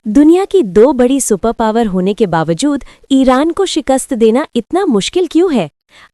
दुनिया की दो बड़ी सुपर पावर होने के बावजूद ईरान को शिकस्त देना इतना मुश्किल क्यों है?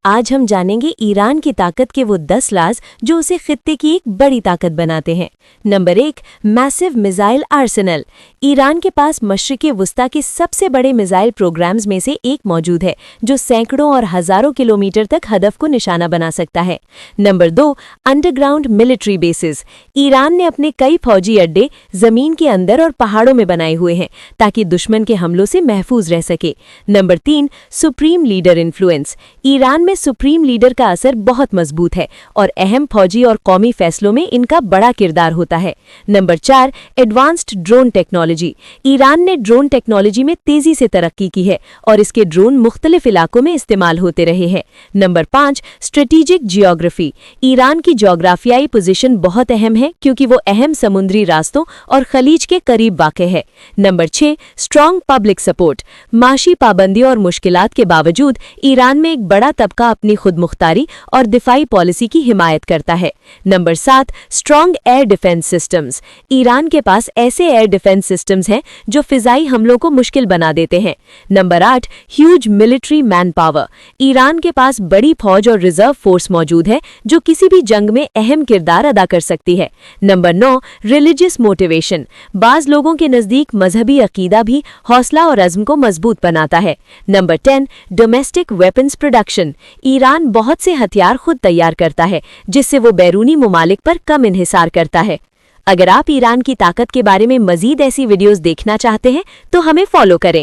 आज हम जानेंगे ईरान की ताकत के वो 10 राज जो उसे खित्ते की एक बड़ी ताकत बनाते हैं। Number 1, massive missile Arsenal. Iran के पास मशरिक़े वुस्ता के सबसे बड़े मिसाइल प्रोग्राम्स में से एक मौजूद है जो सैकड़ों और हजारों किलोमीटर तक हदफ को निशाना बना सकता है। Number 2, underground military bases. Iran ने अपने कई फौजी अड्डे जमीन के अंदर और पहाड़ों में बनाए हुए हैं ताकि दुश्मन के हमलों से महफूज रह सके। Number 3, supreme leader influence. Iran में सुप्रीम लीडर का असर बहुत मजबूत है और अहम फौजी और कौमी फैसलों में इनका बड़ा किरदार होता है। Number 4, advanced drone technology. Iran ने ड्रोन टेक्नोलॉजी में तेजी से तरक्की की है और इसके ड्रोन मुख्तलिफ इलाकों में इस्तेमाल होते रहे हैं। Number 5, strategic geography. ईरान की जियोग्राफियाई पोजीशन बहुत अहम है क्योंकि वो अहम समुद्री रास्तों और खलीज के करीब वाक़ है। Number 6, strong public support. माशी पाबंदियों और मुश्किलात के बावजूद ईरान में एक बड़ा तबका अपनी खुद मुख्तारी और दिफाई पॉलिसी की हिमायत करता है। Number 7, strong air defence systems. Iran के पास ऐसे एयर डिफेंस सिस्टम्स हैं जो फिजाई हमलों को मुश्किल बना देते हैं। Number 8, huge military man power. Iran के पास बड़ी फौज और रिजर्व फोर्स मौजूद है जो किसी भी जंग में अहम किरदार अदा कर सकती है। Number 9, religious motivation. बाज लोगों के नज़दीक मजहबी अकीदा भी हौसला और अज़्म को मजबूत बनाता है। Number 10, domestic weapons production. Iran बहुत से हथियार खुद तैयार करता है जिससे वो बैरूनी मुमालिक पर कम इन्हिसार करता है। अगर आप ईरान की ताकत के बारे में मजीद ऐसी वीडियोस देखना चाहते हैं तो हमें फॉलो करें।